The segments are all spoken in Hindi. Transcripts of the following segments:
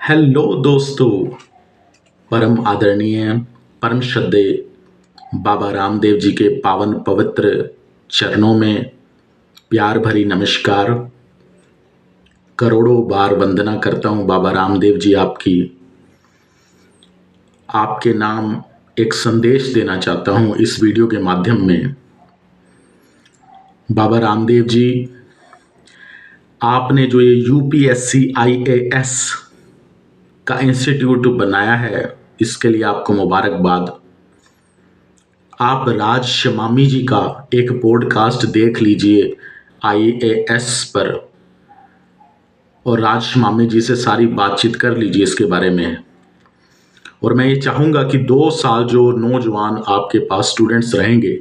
हेलो दोस्तों। परम आदरणीय परम श्रद्धेय बाबा रामदेव जी के पावन पवित्र चरणों में प्यार भरी नमस्कार। करोड़ों बार वंदना करता हूँ बाबा रामदेव जी आपकी। आपके नाम एक संदेश देना चाहता हूँ इस वीडियो के माध्यम में। बाबा रामदेव जी, आपने जो ये यूपीएससी आईएएस का इंस्टीट्यूट बनाया है, इसके लिए आपको मुबारकबाद। आप राज शमामी जी का एक पॉडकास्ट देख लीजिए आईएएस पर, और राज शमामी जी से सारी बातचीत कर लीजिए इसके बारे में। और मैं ये चाहूँगा कि 2 साल जो नौजवान आपके पास स्टूडेंट्स रहेंगे,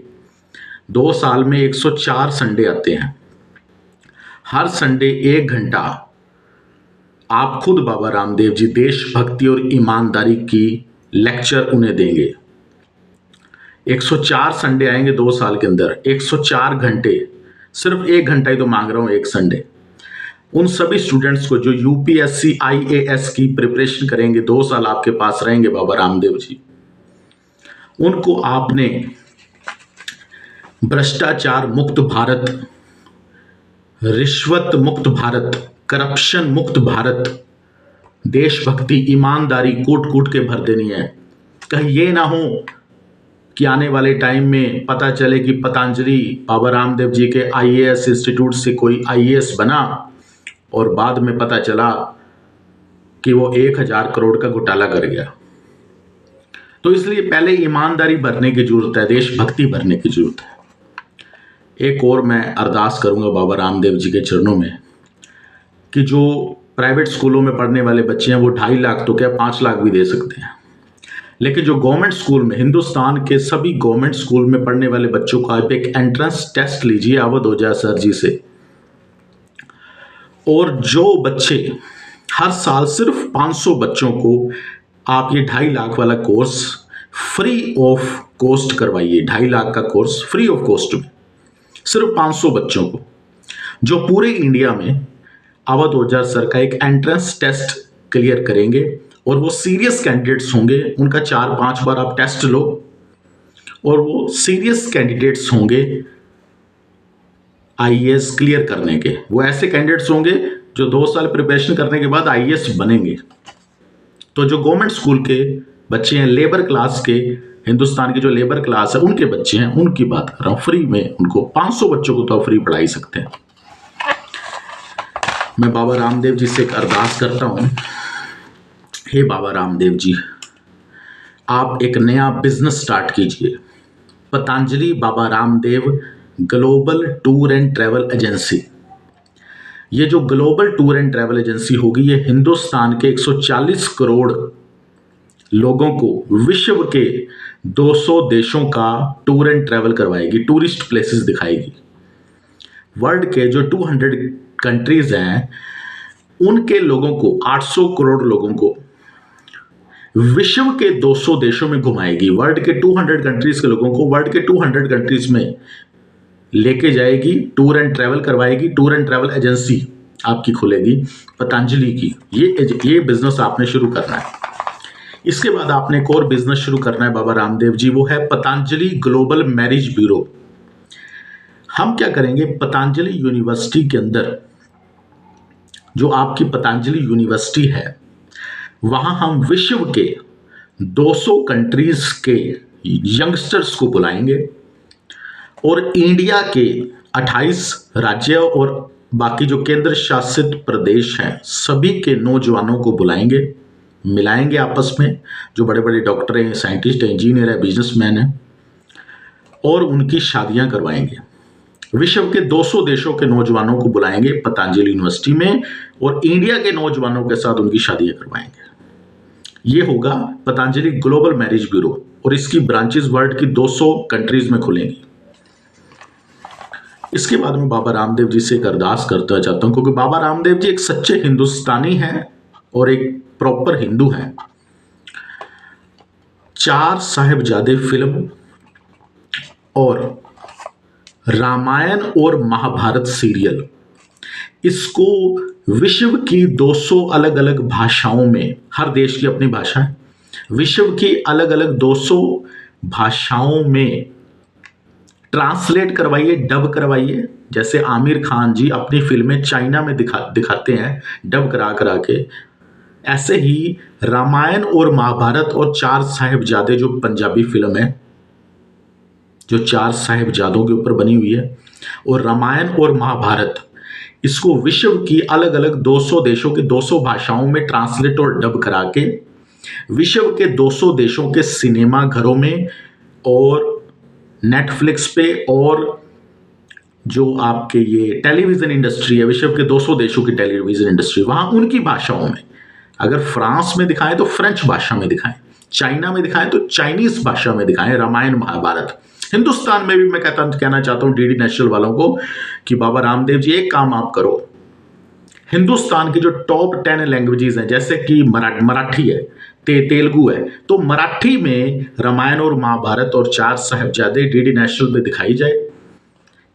2 साल में 104 संडे आते हैं। हर संडे 1 घंटा आप खुद बाबा रामदेव जी देशभक्ति और ईमानदारी की लेक्चर उन्हें देंगे। 104 संडे आएंगे 2 साल के अंदर, 104 घंटे। सिर्फ 1 घंटा ही तो मांग रहा हूँ एक संडे। उन सभी स्टूडेंट्स को जो यूपीएससी आईएएस की प्रिपरेशन करेंगे, 2 साल आपके पास रहेंगे बाबा रामदेव जी, उनको आपने भ्रष्टाचार मुक्त भारत, रिश्वत मुक्त भारत, करप्शन मुक्त भारत, देशभक्ति, ईमानदारी कूट कूट के भर देनी है। कहीं ये ना हो कि आने वाले टाइम में पता चले कि पतंजलि बाबा रामदेव जी के आईएएस इंस्टीट्यूट से कोई आईएएस बना और बाद में पता चला कि वो 1000 करोड़ का घोटाला कर गया। तो इसलिए पहले ईमानदारी भरने की जरूरत है, देशभक्ति भरने की जरूरत है। एक और मैं अरदास करूंगा बाबा रामदेव जी के चरणों में कि जो प्राइवेट स्कूलों में पढ़ने वाले बच्चे हैं वो 2.5 लाख तो क्या 5 लाख भी दे सकते हैं, लेकिन जो गवर्नमेंट स्कूल में, हिंदुस्तान के सभी गवर्नमेंट स्कूल में पढ़ने वाले बच्चों का आप एक एंट्रेंस टेस्ट लीजिए अवध ओझा सर जी से। और जो बच्चे हर साल सिर्फ 500 बच्चों को आप ये 2.5 लाख वाला कोर्स फ्री ऑफ कॉस्ट करवाइए। 2.5 लाख का कोर्स फ्री ऑफ कॉस्ट में सिर्फ 500 बच्चों को, जो पूरे इंडिया में अवध ओझा सर का एक एंट्रेंस टेस्ट क्लियर करेंगे। और वो सीरियस कैंडिडेट्स होंगे, उनका 4-5 बार आप टेस्ट लो, और वो सीरियस कैंडिडेट्स होंगे आईएएस क्लियर करने के। वो ऐसे कैंडिडेट्स होंगे जो 2 साल प्रिपरेशन करने के बाद आईएएस बनेंगे। तो जो गवर्नमेंट स्कूल के बच्चे हैं, लेबर क्लास के, हिंदुस्तान की जो लेबर क्लास है उनके बच्चे हैं, उनकी बात कर रहा हूं। फ्री में उनको 500 बच्चों को तो आप फ्री पढ़ाई सकते हैं। मैं बाबा रामदेव जी से एक अरदास करता हूं, हे बाबा रामदेव जी, आप एक नया बिजनेस स्टार्ट कीजिए, Patanjali Baba Ramdev global tour and travel agency. ये जो global tour and travel agency होगी, ये हिंदुस्तान के 140 करोड़ लोगों को विश्व के 200 देशों का टूर एंड ट्रैवल करवाएगी, टूरिस्ट प्लेसेस दिखाएगी। वर्ल्ड के जो 200 कंट्रीज हैं उनके लोगों को, 800 करोड़ लोगों को विश्व के 200 देशों में घुमाएगी। वर्ल्ड के 200 कंट्रीज के लोगों को वर्ल्ड के 200 कंट्रीज में लेके जाएगी, टूर एंड ट्रैवल करवाएगी। टूर एंड ट्रैवल एजेंसी आपकी खुलेगी पतंजलि की। ये बिजनेस आपने शुरू करना है। इसके बाद आपने एक और बिजनेस शुरू करना है बाबा रामदेव जी, वो है पतंजलि ग्लोबल मैरिज ब्यूरो। हम क्या करेंगे, पतंजलि यूनिवर्सिटी के अंदर, जो आपकी पतंजलि यूनिवर्सिटी है, वहां हम विश्व के 200 कंट्रीज के यंगस्टर्स को बुलाएंगे और इंडिया के 28 राज्य और बाकी जो केंद्र शासित प्रदेश हैं सभी के नौजवानों को बुलाएंगे, मिलाएंगे आपस में, जो बड़े बड़े डॉक्टर हैं, साइंटिस्ट हैं, इंजीनियर हैं, बिजनेसमैन हैं, और उनकी शादियां करवाएंगे। विश्व के 200 देशों के नौजवानों को बुलाएंगे पतंजलि यूनिवर्सिटी में और इंडिया के नौजवानों के साथ उनकी शादियां करवाएंगे। ये होगा पतंजलि ग्लोबल मैरिज ब्यूरो, और इसकी ब्रांचेस वर्ल्ड की 200 कंट्रीज में खुलेंगी। इसके बाद में बाबा रामदेव जी से एक अरदास करना चाहता हूं, क्योंकि बाबा रामदेव जी एक सच्चे हिंदुस्तानी हैं और एक प्रॉपर हिंदू हैं। 4 साहिबजादे फिल्म और रामायण और महाभारत सीरियल, इसको विश्व की 200 अलग अलग भाषाओं में, हर देश की अपनी भाषा है, विश्व की अलग अलग 200 भाषाओं में ट्रांसलेट करवाइए, डब करवाइए। जैसे आमिर खान जी अपनी फिल्में चाइना में दिखाते हैं डब करा करा के, ऐसे ही रामायण और महाभारत और चार साहिबजादे जो पंजाबी फिल्म है, जो चार साहिबजादों के ऊपर बनी हुई है, और रामायण और महाभारत, इसको विश्व की अलग अलग 200 देशों की 200 भाषाओं में ट्रांसलेट और डब करा के विश्व के 200 देशों के सिनेमा घरों में और नेटफ्लिक्स पे और जो आपके ये टेलीविज़न इंडस्ट्री है, विश्व के 200 देशों की टेलीविज़न इंडस्ट्री, वहाँ उनकी भाषाओं में, अगर फ्रांस में दिखाएं तो फ्रेंच भाषा में दिखाएं, चाइना में दिखाएं तो चाइनीज़ भाषा में दिखाएं रामायण महाभारत। हिंदुस्तान में भी मैं कहना चाहता हूँ डीडी नेशनल वालों को कि बाबा रामदेव जी एक काम आप करो, हिंदुस्तान की जो टॉप 10 लैंग्वेजेस हैं, जैसे कि मराठी है, तेलुगु है, तो मराठी में रामायण और महाभारत और चार साहिबजादे डीडी नेशनल पे दिखाई जाए।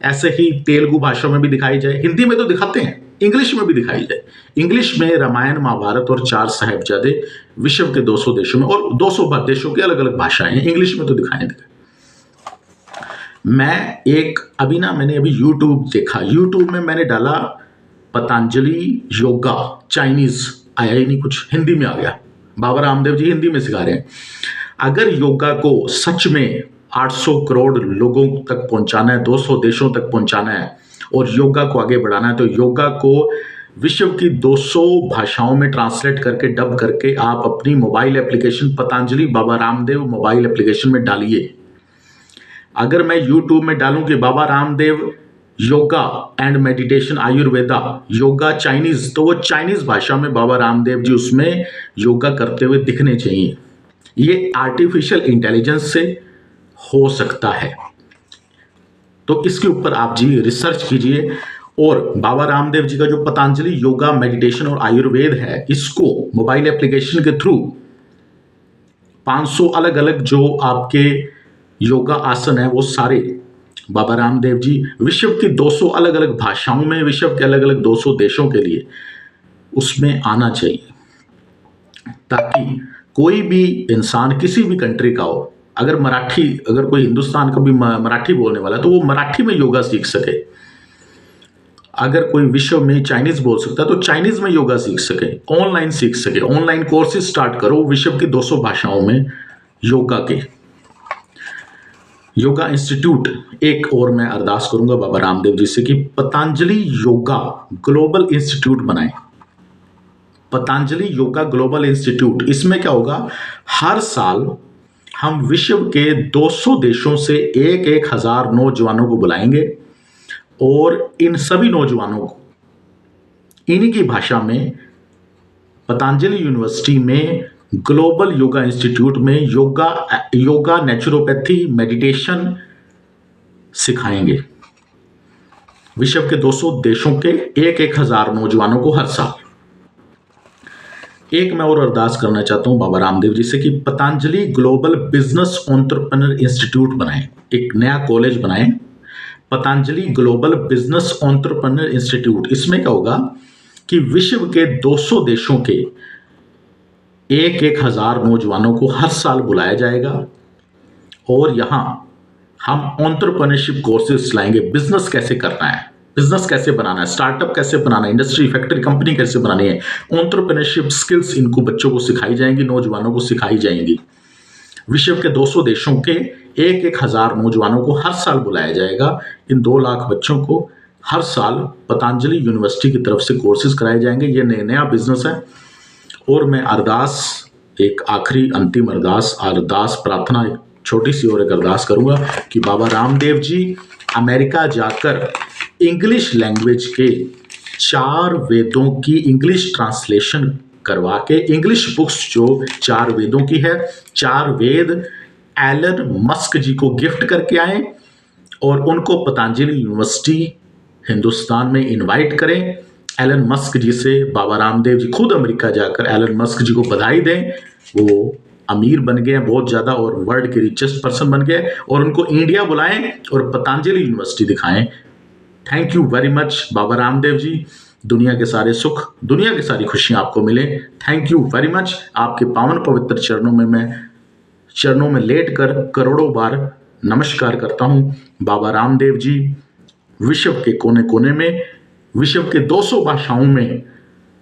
ऐसे ही तेलुगु भाषा में भी दिखाई जाए, हिंदी में तो दिखाते हैं, इंग्लिश में भी दिखाई जाए। इंग्लिश में रामायण महाभारत और चार साहिबजादे विश्व के 200 देशों में, और 200 देशों की अलग अलग भाषाएं हैं, इंग्लिश में तो दिखाई। मैंने अभी यूट्यूब देखा, यूट्यूब में मैंने डाला पतंजलि योगा चाइनीज, आया ही नहीं कुछ, हिंदी में आ गया। बाबा रामदेव जी हिंदी में सिखा रहे हैं। अगर योगा को सच में 800 करोड़ लोगों तक पहुंचाना है, 200 देशों तक पहुंचाना है और योगा को आगे बढ़ाना है, तो योगा को विश्व की 200 भाषाओं में ट्रांसलेट करके डब करके आप अपनी mobile application Patanjali Baba Ramdev mobile application में डालिए। अगर मैं यूट्यूब में डालूं कि Baba Ramdev yoga and meditation ayurveda yoga Chinese, तो वो चाइनीज भाषा में बाबा रामदेव जी उसमें योगा करते हुए दिखने चाहिए। ये आर्टिफिशियल इंटेलिजेंस से हो सकता है, तो इसके ऊपर आप जी रिसर्च कीजिए। और बाबा रामदेव जी का जो पतंजलि योगा मेडिटेशन और आयुर्वेद है, इसको मोबाइल एप्लीकेशन के थ्रू 500 अलग अलग जो आपके योगा आसन है वो सारे बाबा रामदेव जी विश्व की 200 अलग अलग भाषाओं में, विश्व के अलग अलग 200 देशों के लिए उसमें आना चाहिए, ताकि कोई भी इंसान किसी भी कंट्री का हो, अगर कोई हिंदुस्तान का भी मराठी बोलने वाला है तो वो मराठी में योगा सीख सके। अगर कोई विश्व में चाइनीज बोल सकता है तो चाइनीज में योगा सीख सके, ऑनलाइन सीख सके। ऑनलाइन कोर्सेज स्टार्ट करो विश्व की 200 भाषाओं में योगा के। योगा इंस्टीट्यूट, एक और मैं अरदास करूंगा बाबा रामदेव जी से कि पतंजलि योगा ग्लोबल इंस्टीट्यूट बनाएं। पतंजलि योगा ग्लोबल इंस्टीट्यूट, इसमें क्या होगा, हर साल हम विश्व के 200 देशों से 1,000 नौजवानों को बुलाएंगे और इन सभी नौजवानों को इन्हीं की भाषा में पतंजलि यूनिवर्सिटी में ग्लोबल योगा इंस्टीट्यूट में योगा नेचुरोपैथी मेडिटेशन सिखाएंगे। विश्व के 200 देशों के 1,000 नौजवानों को हर साल। एक मैं और अरदास करना चाहता हूं बाबा रामदेव जी से कि Patanjali global business entrepreneur institute बनाएं, एक नया कॉलेज बनाएं, Patanjali global business entrepreneur institute. इसमें क्या होगा कि विश्व के 200 देशों के 1,000 नौजवानों को हर साल बुलाया जाएगा और यहाँ हम एंटरप्रेन्योरशिप कोर्सेज लाएंगे। बिजनेस कैसे करना है, बिजनेस कैसे बनाना है, स्टार्टअप कैसे बनाना है, इंडस्ट्री फैक्ट्री कंपनी कैसे बनानी है, एंटरप्रेन्योरशिप स्किल्स इनको बच्चों को सिखाई जाएंगी, नौजवानों को सिखाई जाएंगी। विश्व के 200 देशों के 1,000 नौजवानों को हर साल बुलाया जाएगा। इन 2 लाख बच्चों को हर साल पतंजलि यूनिवर्सिटी की तरफ से कोर्सेज कराए जाएंगे। ये नया बिजनेस है। और मैं अरदास, एक आखिरी अंतिम अरदास प्रार्थना, एक छोटी सी और एक अरदास करूंगा कि बाबा रामदेव जी अमेरिका जाकर इंग्लिश लैंग्वेज के 4 वेदों की इंग्लिश ट्रांसलेशन करवा के, इंग्लिश बुक्स जो 4 वेदों की है, 4 वेद एलन मस्क जी को गिफ्ट करके आए और उनको पतंजलि यूनिवर्सिटी हिंदुस्तान में इनवाइट करें। एलन मस्क जी से बाबा रामदेव जी खुद अमेरिका जाकर एलन मस्क जी को बधाई दें, वो अमीर बन गए बहुत ज़्यादा और वर्ल्ड के रिचेस्ट पर्सन बन गए, और उनको इंडिया बुलाएं और पतंजलि यूनिवर्सिटी दिखाएं। Thank you very much Baba Ramdev ji. दुनिया के सारे सुख, दुनिया की सारी खुशियां आपको मिले। Thank you very much. आपके पावन पवित्र चरणों में लेट कर करोड़ों बार नमस्कार करता हूं। बाबा रामदेव जी विश्व के कोने कोने में, विश्व के 200 भाषाओं में,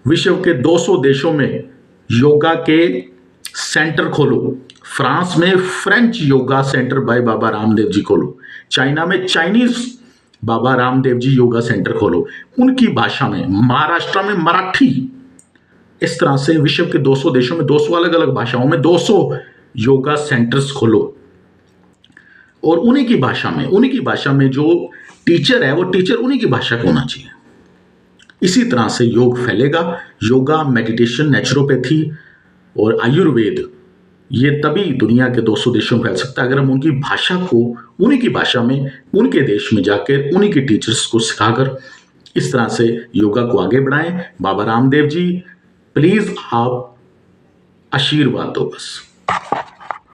विश्व के 200 देशों में योगा के सेंटर खोलो। फ्रांस में French yoga centre bye Baba Ramdev ji खोलो। चाइना में चाइनीज बाबा रामदेव जी योगा सेंटर खोलो, उनकी भाषा में। महाराष्ट्र में मराठी। इस तरह से विश्व के 200 देशों में 200 अलग अलग भाषाओं में 200 योगा सेंटर्स खोलो और उन्हीं की भाषा में जो टीचर है वो टीचर उन्हीं की भाषा का होना चाहिए। इसी तरह से योग फैलेगा। योगा, मेडिटेशन, नेचुरोपैथी और आयुर्वेद ये तभी दुनिया के 200 देशों में फैल सकता है अगर हम उनकी भाषा को उन्हीं की भाषा में उनके देश में जाकर उन्हीं के टीचर्स को सिखाकर इस तरह से योगा को आगे बढ़ाएं। बाबा रामदेव जी प्लीज आप आशीर्वाद दो बस।